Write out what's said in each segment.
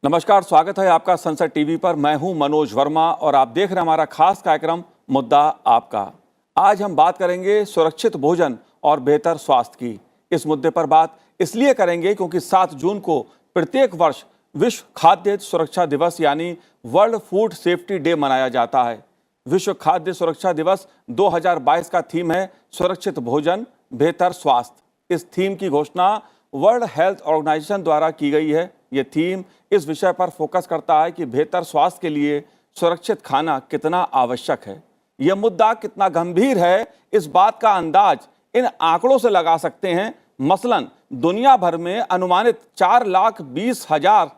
नमस्कार, स्वागत है आपका संसद टीवी पर। मैं हूं मनोज वर्मा और आप देख रहे हैं हमारा खास कार्यक्रम मुद्दा आपका। आज हम बात करेंगे सुरक्षित भोजन और बेहतर स्वास्थ्य की। इस मुद्दे पर बात इसलिए करेंगे क्योंकि 7 जून को प्रत्येक वर्ष विश्व खाद्य सुरक्षा दिवस यानी वर्ल्ड फूड सेफ्टी डे मनाया जाता है। विश्व खाद्य सुरक्षा दिवस 2022 का थीम है सुरक्षित भोजन बेहतर स्वास्थ्य। इस थीम की घोषणा वर्ल्ड हेल्थ ऑर्गेनाइजेशन द्वारा की गई है। ये थीम इस विषय पर फोकस करता है कि बेहतर स्वास्थ्य के लिए सुरक्षित खाना कितना आवश्यक है। यह मुद्दा कितना गंभीर है, इस बात का अंदाज इन आंकड़ों से लगा सकते हैं। मसलन दुनिया भर में अनुमानित 4,20,000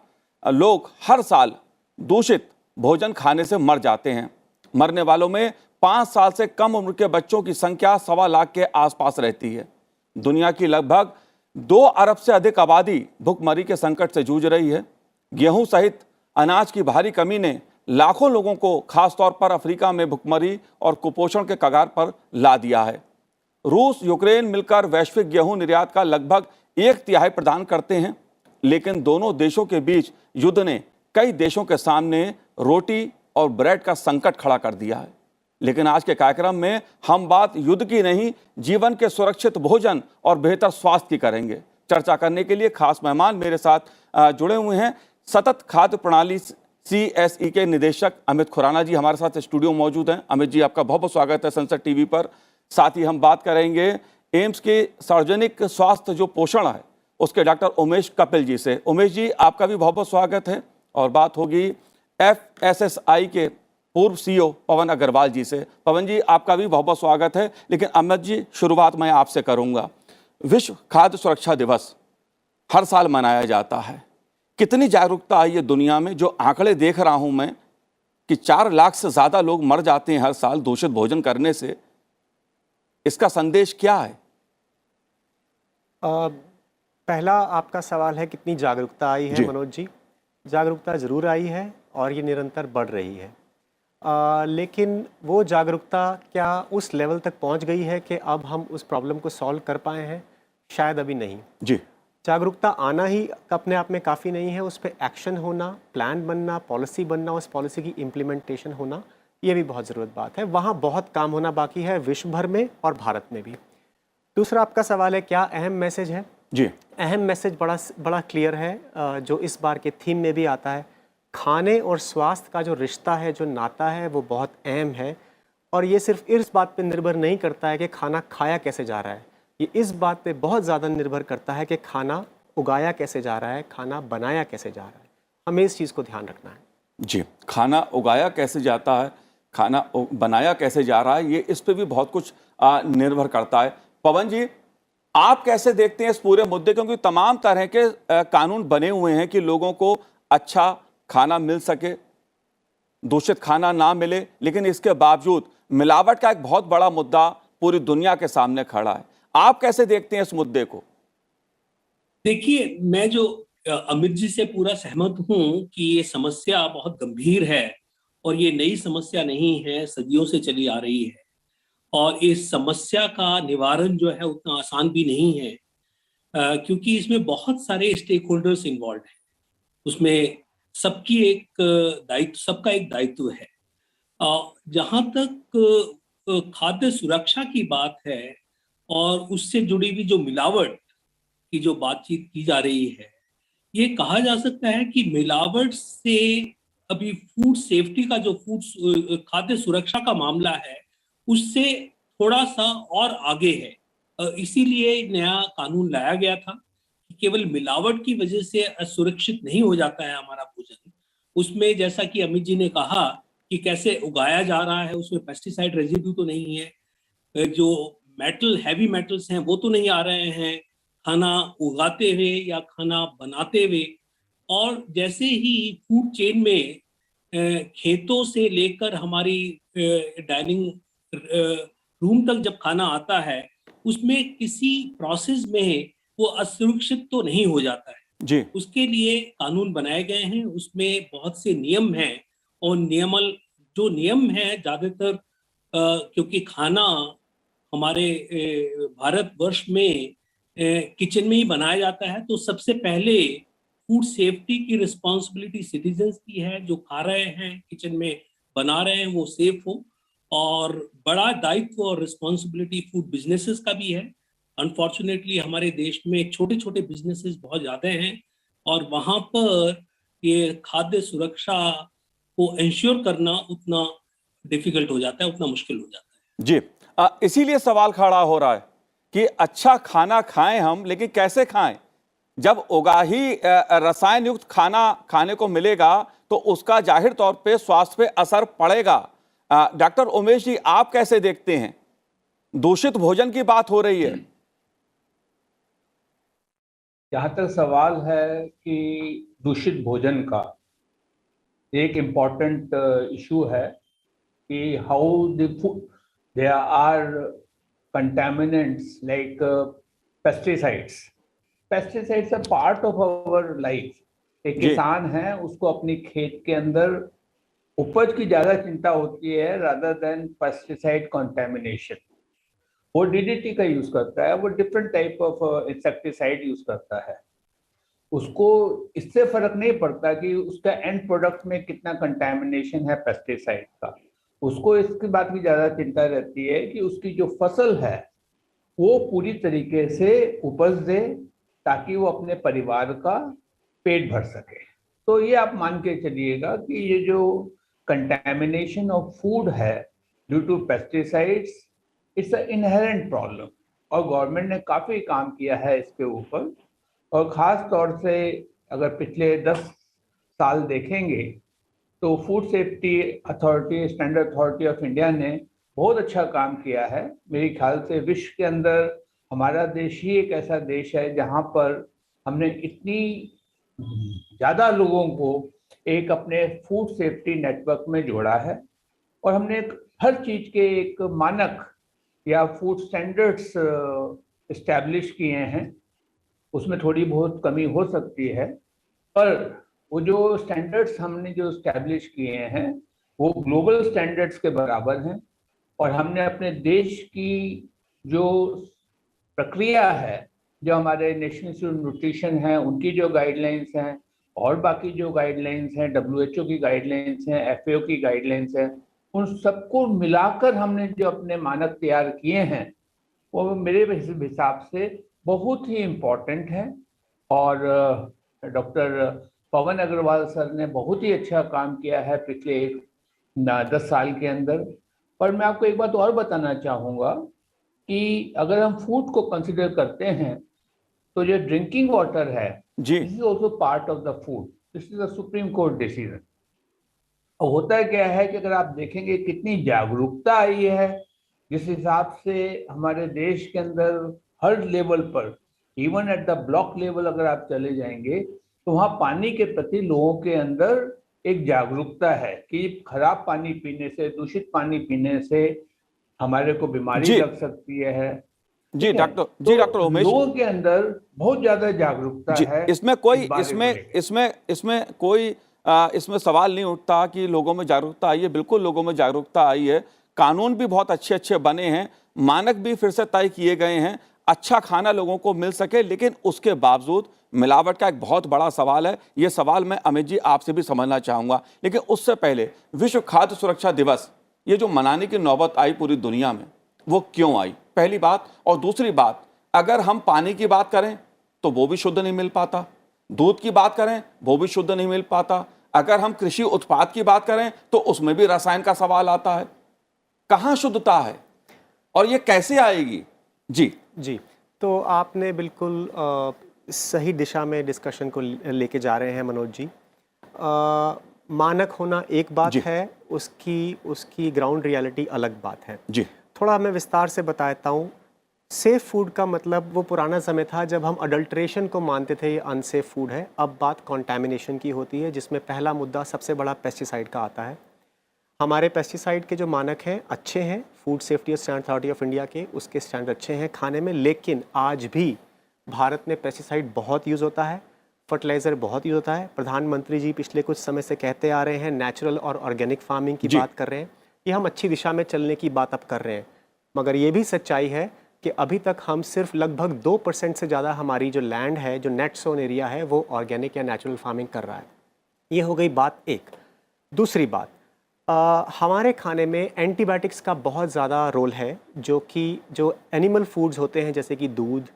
लोग हर साल दूषित भोजन खाने से मर जाते हैं। मरने वालों में 5 साल से कम उम्र के बच्चों की संख्या 1.25 लाख के आसपास रहती है। दुनिया की लगभग 2 अरब से अधिक आबादी भुखमरी के संकट से जूझ रही है। गेहूं सहित अनाज की भारी कमी ने लाखों लोगों को खासतौर पर अफ्रीका में भुखमरी और कुपोषण के कगार पर ला दिया है। रूस यूक्रेन मिलकर वैश्विक गेहूं निर्यात का लगभग 1/3 प्रदान करते हैं, लेकिन दोनों देशों के बीच युद्ध ने कई देशों के सामने रोटी और ब्रेड का संकट खड़ा कर दिया है। लेकिन आज के कार्यक्रम में हम बात युद्ध की नहीं, जीवन के सुरक्षित भोजन और बेहतर स्वास्थ्य की करेंगे। चर्चा करने के लिए खास मेहमान मेरे साथ जुड़े हुए हैं। सतत खाद्य प्रणाली CSE के निदेशक अमित खुराना जी हमारे साथ स्टूडियो में मौजूद हैं। अमित जी, आपका बहुत बहुत स्वागत है संसद टीवी पर। साथ ही हम बात करेंगे एम्स के सार्वजनिक स्वास्थ्य जो पोषण है उसके डॉक्टर उमेश कपिल जी से। उमेश जी, आपका भी बहुत बहुत स्वागत है। और बात होगी FSSAI के पूर्व CEO पवन अग्रवाल जी से। पवन जी, आपका भी बहुत बहुत स्वागत है। लेकिन अमित जी, शुरुआत मैं आपसे करूंगा। विश्व खाद्य सुरक्षा दिवस हर साल मनाया जाता है। कितनी जागरूकता आई है दुनिया में? जो आंकड़े देख रहा हूं मैं कि 4 लाख से ज्यादा लोग मर जाते हैं हर साल दूषित भोजन करने से। इसका संदेश क्या है? पहला आपका सवाल है कितनी जागरूकता आई है मनोज जी। जागरूकता जरूर आई है और ये निरंतर बढ़ रही है। लेकिन वो जागरूकता क्या उस लेवल तक पहुंच गई है कि अब हम उस प्रॉब्लम को सॉल्व कर पाए हैं? शायद अभी नहीं जी। जागरूकता आना ही अपने आप में काफ़ी नहीं है, उस पर एक्शन होना, प्लान बनना, पॉलिसी बनना, उस पॉलिसी की इम्प्लीमेंटेशन होना, ये भी बहुत ज़रूरत बात है। वहाँ बहुत काम होना बाकी है, विश्व भर में और भारत में भी। दूसरा आपका सवाल है क्या अहम मैसेज है? जी, अहम मैसेज बड़ा क्लियर है, जो इस बार के थीम में भी आता है। खाने और स्वास्थ्य का जो रिश्ता है, जो नाता है, वो बहुत अहम है। और ये सिर्फ इस बात पर निर्भर नहीं करता है कि खाना खाया कैसे जा रहा है, ये इस बात पे बहुत ज़्यादा निर्भर करता है कि खाना उगाया कैसे जा रहा है, खाना बनाया कैसे जा रहा है। हमें इस चीज़ को ध्यान रखना है। जी, खाना उगाया कैसे जाता है, खाना बनाया कैसे जा रहा है, ये इस पे भी बहुत कुछ निर्भर करता है। पवन जी, आप कैसे देखते हैं इस पूरे मुद्दे? क्योंकि तमाम तरह के कानून बने हुए हैं कि लोगों को अच्छा खाना मिल सके, दूषित खाना ना मिले, लेकिन इसके बावजूद मिलावट का एक बहुत बड़ा मुद्दा पूरी दुनिया के सामने खड़ा है। आप कैसे देखते हैं इस मुद्दे को? देखिए, मैं जो अमित जी से पूरा सहमत हूं कि ये समस्या बहुत गंभीर है और ये नई समस्या नहीं है, सदियों से चली आ रही है। और इस समस्या का निवारण जो है उतना आसान भी नहीं है, क्योंकि इसमें बहुत सारे स्टेक होल्डर्स इन्वॉल्व हैं। उसमें सबकी एक दायित्व, सबका एक दायित्व है। जहाँ तक खाद्य सुरक्षा की बात है और उससे जुड़ी हुई जो मिलावट की जो बातचीत की जा रही है, ये कहा जा सकता है कि मिलावट से अभी फूड सेफ्टी का जो खाद्य सुरक्षा का मामला है उससे थोड़ा सा और आगे है। इसीलिए नया कानून लाया गया था कि केवल मिलावट की वजह से असुरक्षित नहीं हो जाता है हमारा भोजन। उसमें जैसा कि अमित जी ने कहा कि कैसे उगाया जा रहा है, उसमें पेस्टिसाइड रेजिड्यू तो नहीं है, जो हैवी मेटल्स हैं वो तो नहीं आ रहे हैं खाना उगाते हुए या खाना बनाते हुए। और जैसे ही फूड चेन में खेतों से लेकर हमारी डाइनिंग रूम तक जब खाना आता है, उसमें किसी प्रोसेस में वो असुरक्षित तो नहीं हो जाता है जी। उसके लिए कानून बनाए गए हैं, उसमें बहुत से नियम हैं। और जो नियम है ज्यादातर, क्योंकि खाना हमारे भारतवर्ष में किचन में ही बनाया जाता है, तो सबसे पहले फूड सेफ्टी की रिस्पॉन्सिबिलिटी सिटीजन्स की है, जो खा रहे हैं किचन में बना रहे हैं वो सेफ हो, और बड़ा दायित्व और रिस्पॉन्सिबिलिटी फूड बिजनेसेस का भी है। अनफॉर्चुनेटली हमारे देश में छोटे छोटे बिजनेसेस बहुत ज़्यादा हैं, और वहाँ पर ये खाद्य सुरक्षा को इंश्योर करना उतना डिफिकल्ट हो जाता है, उतना मुश्किल हो जाता है। जी, इसीलिए सवाल खड़ा हो रहा है कि अच्छा खाना खाएं हम, लेकिन कैसे खाएं? जब उगाही रसायन युक्त खाना खाने को मिलेगा तो उसका जाहिर तौर पे स्वास्थ्य पे असर पड़ेगा। डॉक्टर उमेश जी, आप कैसे देखते हैं? दूषित भोजन की बात हो रही है। जहाँ तक सवाल है कि दूषित भोजन का, एक इम्पॉर्टेंट इशू है कि how the food there are contaminants like pesticides. Pesticides are part of our life. एक किसान है, उसको अपनी खेत के अंदर उपज की ज्यादा चिंता होती है rather than pesticide contamination. वो डीडीटी का यूज करता है, वो different type of insecticide use करता है। उसको इससे फर्क नहीं पड़ता कि उसका एंड प्रोडक्ट में कितना कंटामिनेशन है पेस्टिसाइड का। उसको इसकी बात की ज्यादा चिंता रहती है कि उसकी जो फसल है वो पूरी तरीके से उपज दे, ताकि वो अपने परिवार का पेट भर सके। तो ये आप मान के चलिएगा कि ये जो कंटामिनेशन ऑफ फूड है due to pesticides, it's a inherent problem, और गवर्नमेंट ने काफी काम किया है इसके ऊपर। और ख़ास तौर से अगर पिछले 10 साल देखेंगे तो food safety authority, standard authority of India ने बहुत अच्छा काम किया है। मेरे ख्याल से विश्व के अंदर हमारा देश ही एक ऐसा देश है जहां पर हमने इतनी ज़्यादा लोगों को एक अपने फूड सेफ्टी नेटवर्क में जोड़ा है, और हमने हर चीज़ के एक मानक या फूड स्टैंडर्ड्स इस्टेब्लिश किए हैं। उसमें थोड़ी बहुत कमी हो सकती है, पर वो जो स्टैंडर्ड्स हमने जो स्टैब्लिश किए हैं वो ग्लोबल स्टैंडर्ड्स के बराबर हैं। और हमने अपने देश की जो प्रक्रिया है, जो हमारे नेशनल इंस्टीट्यूट ऑफ न्यूट्रिशन है उनकी जो गाइडलाइंस हैं, और बाकी जो गाइडलाइंस हैं, WHO की गाइडलाइंस हैं, FAO की गाइडलाइंस हैं, उन सबको मिलाकर हमने जो अपने मानक तैयार किए हैं वो मेरे हिसाब से बहुत ही इम्पोर्टेंट है। और डॉक्टर पवन अग्रवाल सर ने बहुत ही अच्छा काम किया है पिछले 10 साल के अंदर। पर मैं आपको एक बात और बताना चाहूँगा कि अगर हम फूड को कंसिडर करते हैं तो जो ड्रिंकिंग वाटर है, this is also part of the food. This is a supreme court decision. और होता क्या है कि अगर आप देखेंगे कितनी जागरूकता आई है, जिस हिसाब से हमारे देश के अंदर हर लेवल पर, even at the block level अगर आप चले जाएंगे तो वहाँ पानी के प्रति लोगों के अंदर एक जागरूकता है कि खराब पानी पीने से, दूषित पानी पीने से हमारे को बीमारी लग सकती है। जी डॉक्टर उमेश, लोगों के अंदर बहुत ज्यादा जागरूकता है। इसमें सवाल नहीं उठता कि लोगों में जागरूकता आई है। बिल्कुल लोगों में जागरूकता आई है, कानून भी बहुत अच्छे अच्छे बने हैं, मानक भी फिर से तय किए गए हैं, अच्छा खाना लोगों को मिल सके। लेकिन उसके बावजूद मिलावट का एक बहुत बड़ा सवाल है। ये सवाल मैं अमित जी आपसे भी समझना चाहूँगा, लेकिन उससे पहले विश्व खाद्य सुरक्षा दिवस ये जो मनाने की नौबत आई पूरी दुनिया में, वो क्यों आई, पहली बात। और दूसरी बात, अगर हम पानी की बात करें तो वो भी शुद्ध नहीं मिल पाता, दूध की बात करें वो भी शुद्ध नहीं मिल पाता, अगर हम कृषि उत्पाद की बात करें तो उसमें भी रसायन का सवाल आता है। कहाँ शुद्धता है और ये कैसे आएगी? जी, तो आपने बिल्कुल सही दिशा में डिस्कशन को लेके जा रहे हैं मनोज जी। मानक होना एक बात है, उसकी ग्राउंड रियलिटी अलग बात है। जी, थोड़ा मैं विस्तार से बताता हूँ। सेफ फूड का मतलब वो पुराना समय था जब हम अडल्ट्रेशन को मानते थे ये अनसेफ फूड है। अब बात कंटामिनेशन की होती है, जिसमें पहला मुद्दा सबसे बड़ा पेस्टिसाइड का आता है। हमारे पेस्टिसाइड के जो मानक हैं अच्छे हैं, फूड सेफ्टी और स्टैंडर्ड अथॉरिटी ऑफ इंडिया के, उसके स्टैंडर्ड अच्छे हैं खाने में। लेकिन आज भी भारत में पेस्टिसाइड बहुत यूज़ होता है, फर्टिलाइज़र बहुत यूज़ होता है। प्रधानमंत्री जी पिछले कुछ समय से कहते आ रहे हैं नेचुरल और ऑर्गेनिक फार्मिंग की बात कर रहे हैं, ये हम अच्छी दिशा में चलने की बात अब कर रहे हैं। मगर ये भी सच्चाई है कि अभी तक हम सिर्फ लगभग 2% से ज़्यादा हमारी जो लैंड है, जो नेट सोन एरिया है, वो ऑर्गेनिक या नेचुरल फार्मिंग कर रहा है। ये हो गई बात एक। दूसरी बात, हमारे खाने में एंटीबायोटिक्स का बहुत ज़्यादा रोल है, जो एनिमल फूड्स होते हैं जैसे कि दूध,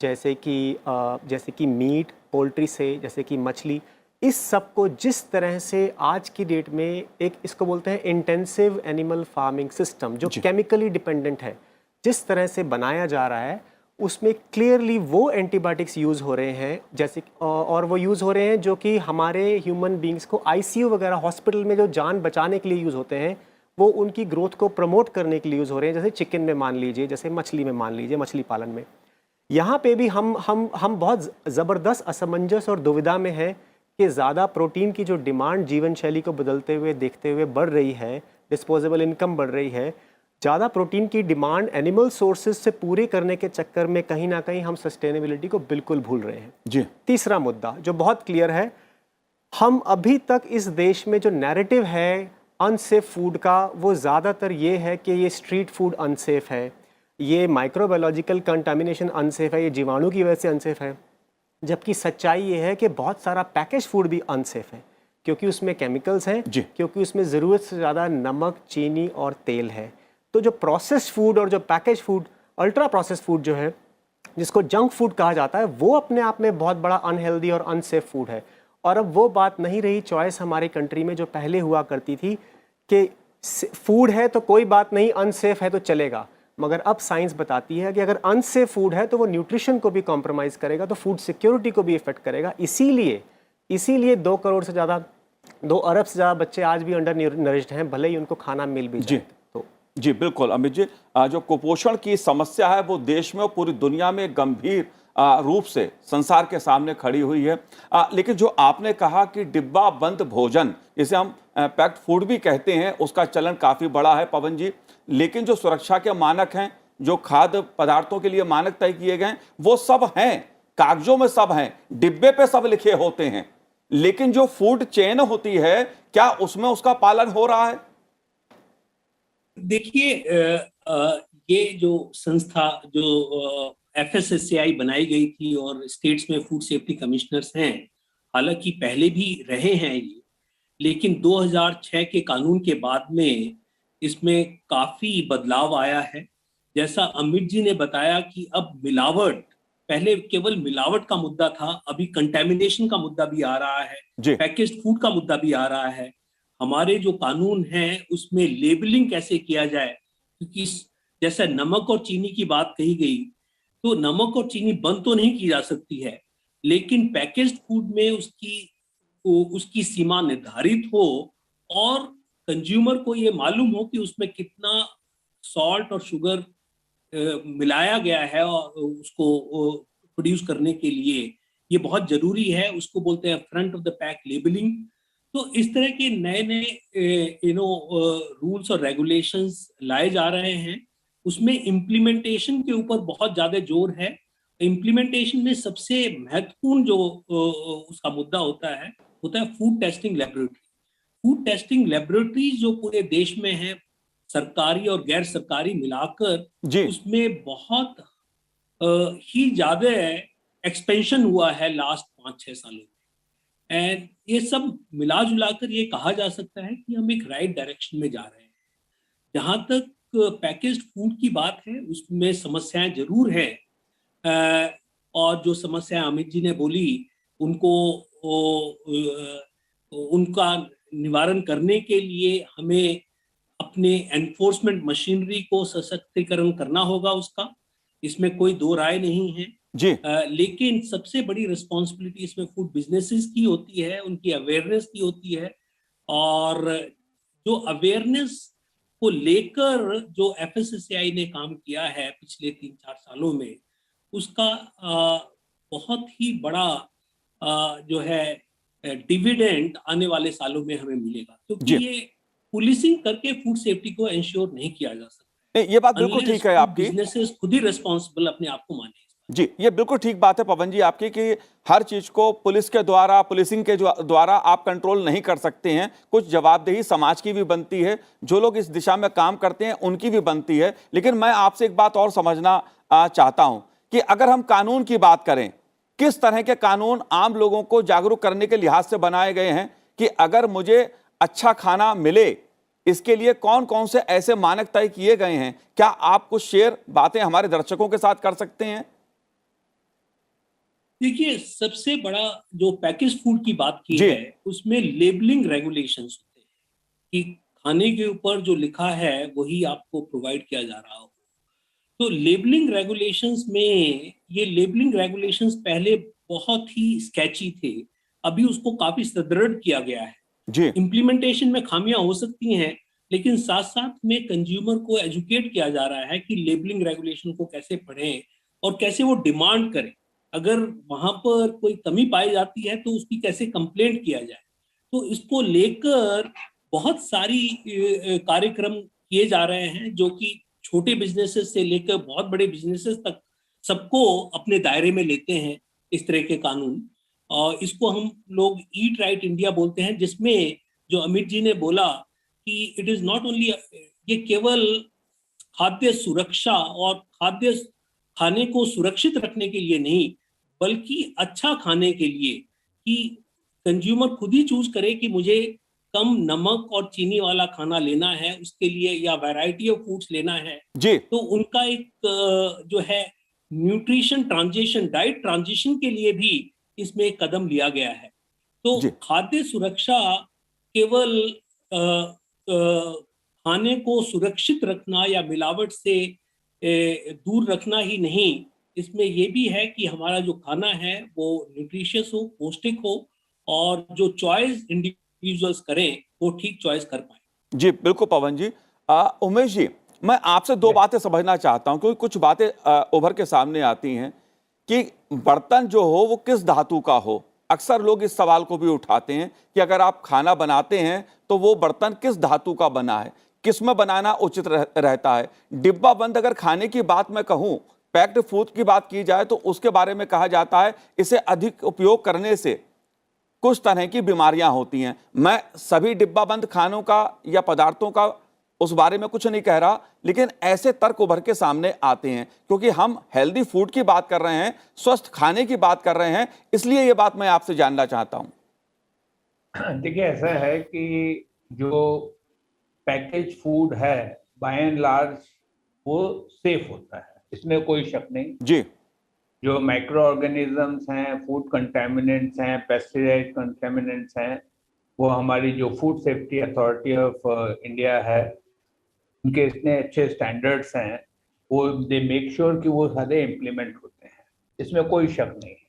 जैसे कि मीट, पोल्ट्री से, जैसे कि मछली, इस सब को जिस तरह से आज की डेट में एक इसको बोलते हैं इंटेंसिव एनिमल फार्मिंग सिस्टम, जो केमिकली डिपेंडेंट है, जिस तरह से बनाया जा रहा है, उसमें क्लियरली वो एंटीबायोटिक्स यूज़ हो रहे हैं, जैसे और वो यूज़ हो रहे हैं जो कि हमारे ह्यूमन बींग्स को आईसीयू वगैरह हॉस्पिटल में जो जान बचाने के लिए यूज़ होते हैं, वो उनकी ग्रोथ को प्रमोट करने के लिए यूज़ हो रहे हैं, जैसे चिकन में मान लीजिए, जैसे मछली में मान लीजिए, मछली पालन में। यहाँ पे भी हम बहुत ज़बरदस्त असमंजस और दुविधा में हैं कि ज़्यादा प्रोटीन की जो डिमांड जीवन शैली को बदलते हुए देखते हुए बढ़ रही है, डिस्पोजेबल इनकम बढ़ रही है, ज़्यादा प्रोटीन की डिमांड एनिमल सोर्सेज से पूरे करने के चक्कर में कहीं ना कहीं हम सस्टेनेबिलिटी को बिल्कुल भूल रहे हैं। जी। तीसरा मुद्दा जो बहुत क्लियर है, हम अभी तक इस देश में जो नैरेटिव है अनसेफ फूड का, वो ज़्यादातर ये है कि ये स्ट्रीट फूड अनसेफ है, ये माइक्रोबायोलॉजिकल कंटामिनेशन अनसेफ है, ये जीवाणु की वजह से अनसेफ है। जबकि सच्चाई ये है कि बहुत सारा पैकेज फूड भी अनसेफ है, क्योंकि उसमें केमिकल्स हैं, क्योंकि उसमें ज़रूरत से ज़्यादा नमक, चीनी और तेल है। तो जो प्रोसेस्ड फूड और जो package food, ultra processed food जो है, जिसको जंक फूड कहा जाता है, वो अपने आप में बहुत बड़ा अनहेल्दी और अनसेफ फूड है। और अब वो बात नहीं रही चॉइस हमारी कंट्री में जो पहले हुआ करती थी कि फूड है तो कोई बात नहीं, अनसेफ है तो चलेगा। मगर अब साइंस बताती है कि अगर अनसेफ फूड है तो वो न्यूट्रिशन को भी कॉम्प्रोमाइज़ करेगा, तो फूड सिक्योरिटी को भी इफेक्ट करेगा। इसीलिए 2 करोड़ से ज़्यादा, 2 अरब से ज़्यादा बच्चे आज भी अंडर नरिश्ड हैं, भले ही उनको खाना मिल भी जाए। जी बिल्कुल अमित जी, जो कुपोषण की समस्या है वो देश में और पूरी दुनिया में गंभीर रूप से संसार के सामने खड़ी हुई है। लेकिन जो आपने कहा कि डिब्बा बंद भोजन, इसे हम पैक्ड फूड भी कहते हैं, उसका चलन काफ़ी बड़ा है पवन जी। लेकिन जो सुरक्षा के मानक हैं, जो खाद्य पदार्थों के लिए मानक तय किए गए हैं, वो सब हैं, कागजों में सब हैं, डिब्बे पे सब लिखे होते हैं। लेकिन जो फूड चेन होती है, क्या उसमें उसका पालन हो रहा है? देखिए, ये जो संस्था जो FSSAI बनाई गई थी और स्टेट्स में फूड सेफ्टी कमिश्नर्स हैं, हालांकि पहले भी रहे हैं ये, लेकिन 2006 के कानून के बाद में इसमें काफी बदलाव आया है। जैसा अमित जी ने बताया कि अब मिलावट, पहले केवल मिलावट का मुद्दा था, अभी कंटेमिनेशन का मुद्दा भी आ रहा है, पैकेज्ड फूड का मुद्दा भी आ रहा है। हमारे जो कानून हैं उसमें लेबलिंग कैसे किया जाए, क्योंकि जैसे नमक और चीनी की बात कही गई, तो नमक और चीनी बंद तो नहीं की जा सकती है, लेकिन पैकेज्ड फूड में उसकी सीमा निर्धारित हो और कंज्यूमर को ये मालूम हो कि उसमें कितना सॉल्ट और शुगर मिलाया गया है और उसको प्रोड्यूस करने के लिए, ये बहुत जरूरी है। उसको बोलते हैं front of the pack labelling. तो इस तरह के नए नए रूल्स और रेगुलेशंस लाए जा रहे हैं। उसमें इम्प्लीमेंटेशन के ऊपर बहुत ज्यादा जोर है। इम्प्लीमेंटेशन में सबसे महत्वपूर्ण जो उसका मुद्दा होता है food testing laboratory. Food testing laboratories जो पूरे देश में है, सरकारी और गैर सरकारी मिलाकर, उसमें बहुत ही ज्यादा एक्सपेंशन हुआ है लास्ट 5-6 सालों में। एंड ये सब मिला जुलाकर ये कहा जा सकता है कि हम एक राइट डायरेक्शन में जा रहे हैं। जहां तक पैकेज्ड फूड की बात है, उसमें समस्याएं जरूर हैं, और जो समस्याएं अमित जी ने बोली उनका निवारण करने के लिए हमें अपने एनफोर्समेंट मशीनरी को सशक्तिकरण करना होगा, उसका इसमें कोई दो राय नहीं है जी। लेकिन सबसे बड़ी रिस्पॉन्सिबिलिटी इसमें फूड बिजनेसेस की होती है, उनकी अवेयरनेस की होती है। और जो अवेयरनेस को लेकर जो FSSAI ने काम किया है पिछले 3-4 सालों में, उसका बहुत ही बड़ा जो है डिविडेंड आने वाले सालों में हमें मिलेगा, क्योंकि ये पुलिसिंग करके फूड सेफ्टी को इंश्योर नहीं किया जा सकता। ये बात बिल्कुल ठीक है आपकी। बिजनेसेस खुद ही रिस्पॉन्सिबल अपने आप को माने। जी, ये बिल्कुल ठीक बात है पवन जी आपकी कि हर चीज को पुलिस के द्वारा, पुलिसिंग के द्वारा आप कंट्रोल नहीं कर सकते हैं। कुछ जवाबदेही समाज की भी बनती है, जो लोग इस दिशा में काम करते हैं उनकी भी बनती है। लेकिन मैं आपसे एक बात और समझना चाहता हूं कि अगर हम कानून की बात करें, किस तरह के कानून आम लोगों को जागरूक करने के लिहाज से बनाए गए हैं कि अगर मुझे अच्छा खाना मिले, इसके लिए कौन कौन से ऐसे मानक तय किए गए हैं? क्या आप कुछ शेयर बातें हमारे दर्शकों के साथ कर सकते हैं? देखिए, सबसे बड़ा जो पैकेज फूड की बात की जी। है, उसमें लेबलिंग रेगुलेशंस होते हैं कि खाने के ऊपर जो लिखा है वही आपको प्रोवाइड किया जा रहा हो। तो लेबलिंग रेगुलेशंस में, ये लेबलिंग रेगुलेशंस पहले बहुत ही स्केची थे, अभी उसको काफी सुदृढ़ किया गया है। जी। इम्प्लीमेंटेशन में खामियां हो सकती हैं, लेकिन साथ साथ में कंज्यूमर को एजुकेट किया जा रहा है कि लेबलिंग रेगुलेशन को कैसे पढ़ें और कैसे वो डिमांड करें। अगर वहां पर कोई कमी पाई जाती है तो उसकी कैसे कंप्लेंट किया जाए। तो इसको लेकर बहुत सारी कार्यक्रम किए जा रहे हैं, जो कि छोटे बिजनेसेस से लेकर बहुत बड़े बिजनेसेस तक सबको अपने दायरे में लेते हैं इस तरह के कानून। और इसको हम लोग ईट राइट इंडिया बोलते हैं, जिसमें जो अमित जी ने बोला कि इट इज नॉट ओनली, ये केवल खाद्य सुरक्षा और खाने को सुरक्षित रखने के लिए नहीं, बल्कि अच्छा खाने के लिए, कि कंज्यूमर खुद ही चूज करे कि मुझे कम नमक और चीनी वाला खाना लेना है उसके लिए, या वैरायटी ऑफ फूड्स लेना है। जी। तो उनका एक जो है न्यूट्रिशन ट्रांजिशन, डाइट ट्रांजिशन के लिए भी इसमें एक कदम लिया गया है। तो जी। खाद्य सुरक्षा केवल खाने को सुरक्षित रखना या मिलावट से दूर रखना ही नहीं, इसमें ये भी है कि हमारा जो खाना है वो न्यूट्रिशियस हो, पौष्टिक हो, और जो चॉइस इंडिविजुअल्स करें वो ठीक चॉइस कर पाए। जी बिल्कुल पवन जी। उमेश जी, मैं आपसे दो बातें समझना चाहता हूं, क्योंकि कुछ बातें उभर के सामने आती हैं कि बर्तन जो हो वो किस धातु का हो। अक्सर लोग इस सवाल को भी उठाते हैं कि अगर आप खाना बनाते हैं तो वो बर्तन किस धातु का बना है, किस में बनाना उचित रहता है। डिब्बा बंद अगर खाने की बात मैं कहूं, पैक्ड फूड की बात की जाए तो उसके बारे में कहा जाता है इसे अधिक उपयोग करने से कुछ तरह की बीमारियां होती हैं। मैं सभी डिब्बा बंद खानों का या पदार्थों का उस बारे में कुछ नहीं कह रहा, लेकिन ऐसे तर्क उभर के सामने आते हैं क्योंकि हम हेल्दी फूड की बात कर रहे हैं, स्वस्थ खाने की बात कर रहे हैं, इसलिए ये बात मैं आपसे जानना चाहता हूं। देखिए, ऐसा है कि जो पैकेज फूड है बाय एंड लार्ज वो सेफ होता है, इसमें कोई शक नहीं। जी। जो माइक्रो ऑर्गेनिजम्स हैं, फूड कंटेमिनेंट्स हैं, पेस्टिसाइड कंटेमिनेंट्स हैं, वो हमारी जो food safety authority of India है, उनके इतने अच्छे स्टैंडर्ड्स हैं, वो दे मेक श्योर कि वो सारे इम्प्लीमेंट होते हैं, इसमें कोई शक नहीं है।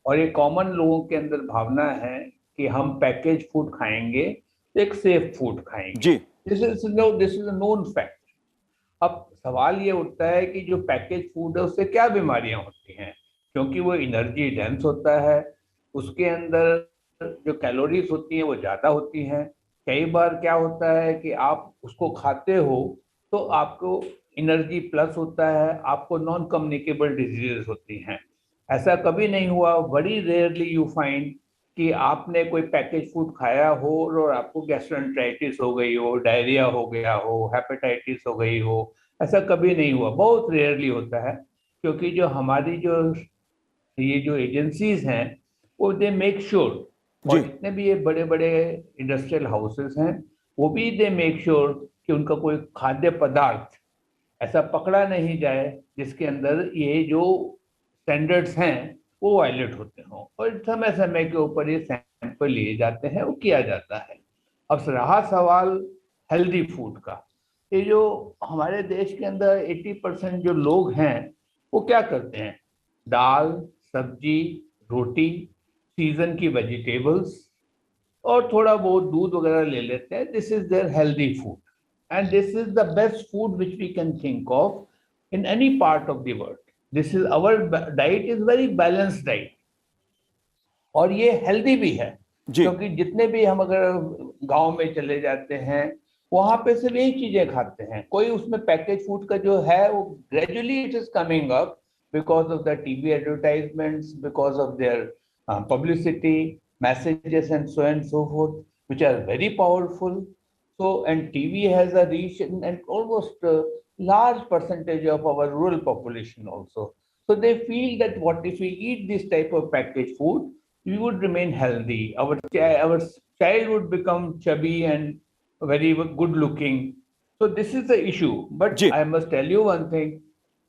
और ये कॉमन लोगों के अंदर भावना है कि हम पैकेज फूड खाएंगे तो एक सेफ फूड खाएंगे। जी। This is a known fact. अब सवाल ये उठता है कि जो पैकेज फूड है उससे क्या बीमारियां होती हैं, क्योंकि वो एनर्जी डेंस होता है, उसके अंदर जो कैलोरीज होती हैं वो ज़्यादा होती हैं। कई बार क्या होता है कि आप उसको खाते हो तो आपको एनर्जी प्लस होता है, आपको नॉन कम्युनिकेबल डिजीजेस होती हैं। ऐसा कभी नहीं हुआ, वेरी रेयरली यू फाइंड कि आपने कोई पैकेज फूड खाया हो और आपको गैस्ट्रोएंटेराइटिस हो गई हो, डायरिया हो गया हो, हेपेटाइटिस हो गई हो। ऐसा कभी नहीं हुआ, बहुत रेयरली होता है, क्योंकि जो हमारी जो ये जो एजेंसीज हैं वो दे मेक श्योर, और जी। जितने भी ये बड़े बड़े इंडस्ट्रियल हाउसेस हैं वो भी दे मेक श्योर कि उनका कोई खाद्य पदार्थ ऐसा पकड़ा नहीं जाए जिसके अंदर ये जो स्टैंडर्ड्स हैं वो वायलेट होते हों, और समय समय के ऊपर ये सैंपल लिए जाते हैं, वो किया जाता है। अब रहा सवाल हेल्दी फूड का, ये जो हमारे देश के अंदर 80% जो लोग हैं वो क्या करते हैं, दाल, सब्जी, रोटी, सीजन की वेजिटेबल्स और थोड़ा बहुत दूध वगैरह ले लेते हैं। This is their healthy food, and this is the best food which we can think of in any part of the world. This is our diet, is very balanced diet, और ये हेल्दी भी है, जी। क्योंकि जितने भी हम अगर गांव में चले जाते हैं वहां पे सिर्फ यही चीजें खाते हैं। कोई उसमें पैकेज फूड का जो है वो gradually it is coming up because of the TV advertisements, because of their publicity messages and so forth, which are very powerful. So, and TV has a reach and almost large percentage of our rural population also. So they feel that what if we eat this type of packaged food, we would remain healthy. Our child would become chubby and very good looking. So this is the issue. But जी I must tell you one thing,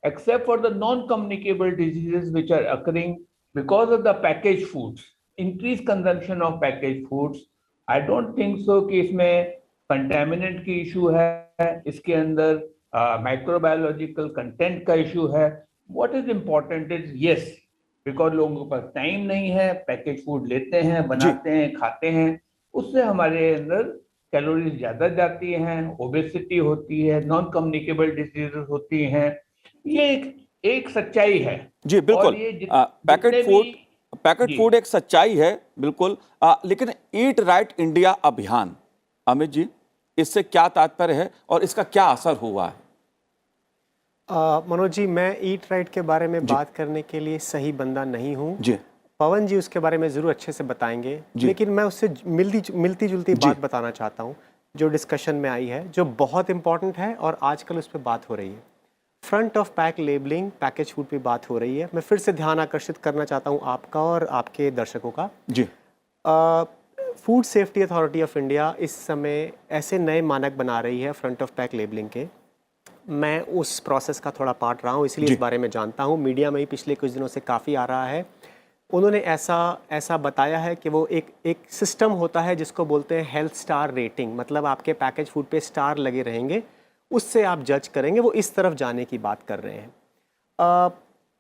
except for the non-communicable diseases which are occurring because of the packaged foods, increased consumption of packaged foods, I don't think so कि इसमें contaminant की issue है, इसके अंदर microbiological content का issue है. What is important is yes, because लोगों के पास टाइम नहीं है, पैकेज फूड लेते हैं, जी बनाते हैं, खाते हैं, उससे हमारे अंदर कैलोरीज ज्यादा जाती हैं, ओबेसिटी होती है, नॉन कम्युनिकेबल डिजीजेस होती हैं. ये एक सच्चाई है. जी और बिल्कुल ये पैकेट जी फूड एक सच्चाई है बिल्कुल लेकिन ईट राइट इंडिया अभियान अमित जी इससे क्या तात्पर्य है और इसका क्या असर हुआ है? मनोज जी, मैं ईट राइट के बारे में जी बात करने के लिए सही बंदा नहीं हूँ। जी पवन जी उसके बारे में ज़रूर अच्छे से बताएंगे, जी लेकिन मैं उससे मिलती जुलती जी बात बताना चाहता हूँ जो डिस्कशन में आई है, जो बहुत इंपॉर्टेंट है और आजकल उस पर बात हो रही है। Front of pack labelling, package food पे बात हो रही है। मैं फिर से ध्यान आकर्षित करना चाहता हूँ आपका और आपके दर्शकों का। जी food safety authority of India इस समय ऐसे नए मानक बना रही है फ्रंट ऑफ पैक लेबलिंग के। मैं उस प्रोसेस का थोड़ा पार्ट रहा हूँ, इसलिए जी इस बारे में जानता हूँ। मीडिया में ही पिछले कुछ दिनों से काफ़ी आ रहा है। उन्होंने ऐसा बताया है कि वो एक सिस्टम होता है जिसको बोलते हैं हेल्थ स्टार रेटिंग, मतलब आपके पैकेज फूड पे स्टार लगे रहेंगे, उससे आप जज करेंगे। वो इस तरफ जाने की बात कर रहे हैं।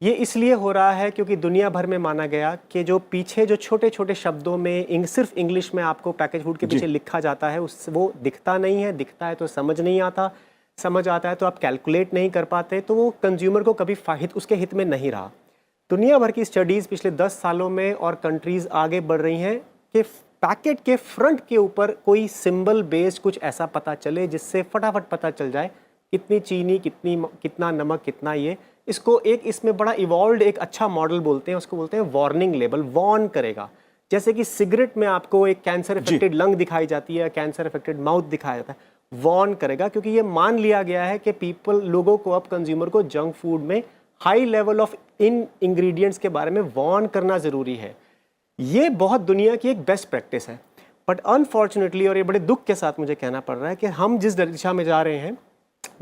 ये इसलिए हो रहा है क्योंकि दुनिया भर में माना गया कि जो पीछे जो छोटे छोटे शब्दों में सिर्फ इंग्लिश में आपको पैकेज फूड के जी पीछे लिखा जाता है, उस वो दिखता नहीं है, दिखता है तो समझ नहीं आता, समझ आता है तो आप कैलकुलेट नहीं कर पाते, तो वो कंज्यूमर को कभी उसके हित में नहीं रहा। दुनिया भर की स्टडीज़ पिछले 10 सालों में और कंट्रीज़ आगे बढ़ रही हैं कि पैकेट के फ्रंट के ऊपर कोई सिंबल बेस्ड कुछ ऐसा पता चले जिससे फटाफट पता चल जाए कितनी चीनी, कितना नमक, कितना ये। इसको इसमें बड़ा इवॉल्व एक अच्छा मॉडल बोलते हैं, उसको बोलते हैं वार्निंग लेबल। वार्न करेगा, जैसे कि सिगरेट में आपको एक कैंसर इफेक्टेड लंग दिखाई जाती है, कैंसर इफेक्टेड माउथ दिखाया जाता है। वार्न करेगा क्योंकि ये मान लिया गया है कि लोगों को, अब कंज्यूमर को जंक फूड में high level of in ingredients के बारे में वार्न करना ज़रूरी है। ये बहुत दुनिया की एक बेस्ट प्रैक्टिस है। बट अनफॉर्चुनेटली, और ये बड़े दुख के साथ मुझे कहना पड़ रहा है कि हम जिस दिशा में जा रहे हैं,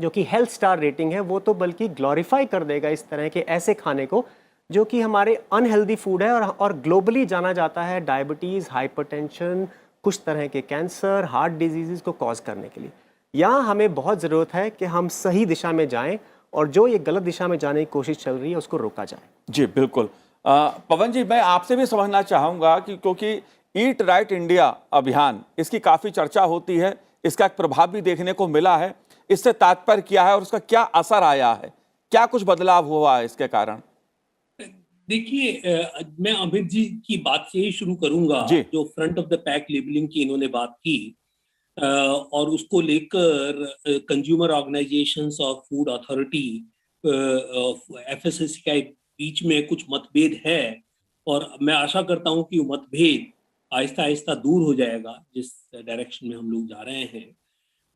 जो कि हेल्थ स्टार रेटिंग है, वो तो बल्कि ग्लोरीफाई कर देगा इस तरह के ऐसे खाने को जो कि हमारे अनहेल्दी फूड है और ग्लोबली जाना जाता है डायबिटीज़, हाइपरटेंशन, कुछ तरह के कैंसर, हार्ट डिजीज़ को कॉज करने के लिए। यहाँ हमें बहुत ज़रूरत है कि हम सही दिशा में जाएं और जो ये गलत दिशा में जाने की कोशिश चल रही है उसको रोका जाए। जी बिल्कुल। पवन जी, मैं आपसे भी समझना चाहूँगा कि क्योंकि ईट राइट इंडिया अभियान, इसकी काफ़ी चर्चा होती है, इसका एक प्रभाव भी देखने को मिला है, इससे तात्पर्य क्या है और उसका क्या असर आया है, क्या कुछ बदलाव हुआ है इसके कारण? देखिए, मैं अमित जी की बात से ही शुरू करूंगा। जी जो front of the pack labelling की इन्होंने बात की, और उसको लेकर कंज्यूमर ऑर्गेनाइजेशंस और फूड अथॉरिटी FSSAI के बीच में कुछ मतभेद है, और मैं आशा करता हूं कि वो मतभेद आहिस्ता आहिस्ता दूर हो जाएगा जिस डायरेक्शन में हम लोग जा रहे हैं।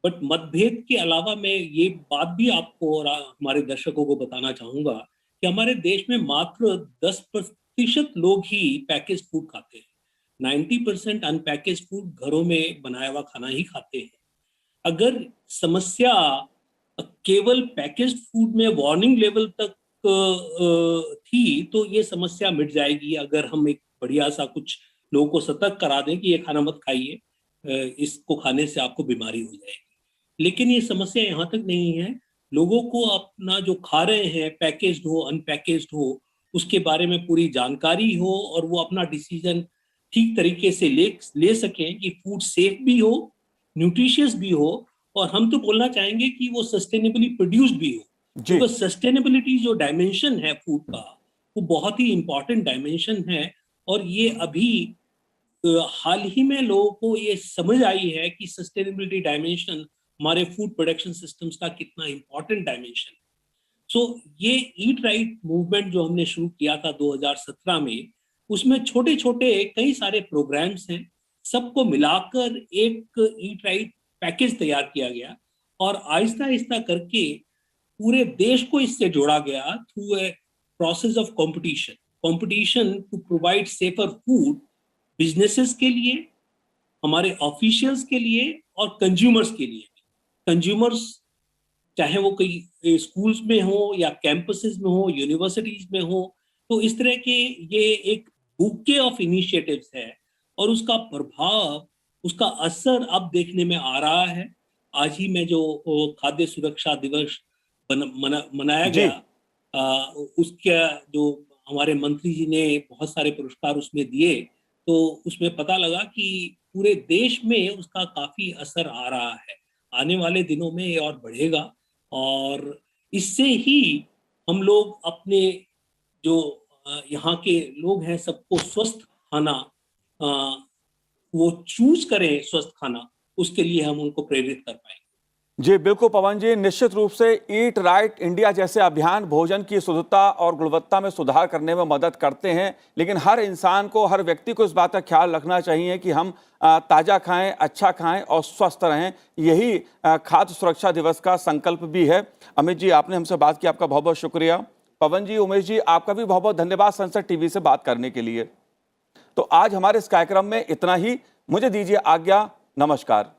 बट मतभेद के अलावा मैं ये बात भी आपको और हमारे दर्शकों को बताना चाहूंगा कि हमारे देश में मात्र 10% लोग ही पैकेज फूड खाते हैं। 90% अनपैकेज फूड घरों में बनाया हुआ खाना ही खाते हैं। अगर समस्या केवल पैकेज फूड में वार्निंग लेवल तक थी तो ये समस्या मिट जाएगी अगर हम एक बढ़िया सा कुछ लोगों को सतर्क करा दें कि ये खाना मत खाइए, इसको खाने से आपको बीमारी हो जाएगी। लेकिन ये समस्या यहाँ तक नहीं है। लोगों को अपना जो खा रहे हैं, पैकेज्ड हो अनपैकेज्ड हो, उसके बारे में पूरी जानकारी हो और वो अपना डिसीजन ठीक तरीके से ले सकें कि फूड सेफ भी हो, न्यूट्रिशियस भी हो, और हम तो बोलना चाहेंगे कि वो सस्टेनेबली प्रोड्यूस्ड भी हो। जी तो सस्टेनेबिलिटी जो डायमेंशन है फूड का, वो बहुत ही इंपॉर्टेंट डायमेंशन है। और ये अभी हाल ही में लोगों को ये समझ आई है कि सस्टेनेबिलिटी डायमेंशन हमारे फूड प्रोडक्शन सिस्टम्स का कितना इंपॉर्टेंट डायमेंशन। सो ये ईट राइट मूवमेंट जो हमने शुरू किया था 2017 में, उसमें छोटे छोटे कई सारे प्रोग्राम्स हैं, सबको मिलाकर एक ईट राइट पैकेज तैयार किया गया और आहिस्ता आहिस्ता करके पूरे देश को इससे जोड़ा गया through a process of competition to provide safer food businesses के लिए, हमारे ऑफिशियल्स के लिए और कंज्यूमर्स के लिए। कंज्यूमर्स चाहे वो कई स्कूल्स में हो या कैंपसेस में हो, यूनिवर्सिटीज में हो, तो इस तरह के ये एक बुके ऑफ इनिशिएटिव्स है और उसका प्रभाव, उसका असर अब देखने में आ रहा है। आज ही में जो खाद्य सुरक्षा दिवस मनाया जी। गया, उसका जो हमारे मंत्री जी ने बहुत सारे पुरस्कार उसमें दिए, तो उसमें पता लगा कि पूरे देश में उसका काफी असर आ रहा है। आने वाले दिनों में ये और बढ़ेगा और इससे ही हम लोग अपने जो यहाँ के लोग हैं सबको स्वस्थ खाना, वो चूज करें स्वस्थ खाना, उसके लिए हम उनको प्रेरित कर पाएंगे। जी बिल्कुल पवन जी, निश्चित रूप से ईट राइट इंडिया जैसे अभियान भोजन की शुद्धता और गुणवत्ता में सुधार करने में मदद करते हैं, लेकिन हर इंसान को, हर व्यक्ति को इस बात का ख्याल रखना चाहिए कि हम ताज़ा खाएं, अच्छा खाएं और स्वस्थ रहें। यही खाद्य सुरक्षा दिवस का संकल्प भी है। अमित जी, आपने हमसे बात की, आपका बहुत बहुत शुक्रिया। पवन जी, उमेश जी, आपका भी बहुत बहुत धन्यवाद सनसद टीवी से बात करने के लिए। तो आज हमारे इस कार्यक्रम में इतना ही। मुझे दीजिए आज्ञा। नमस्कार।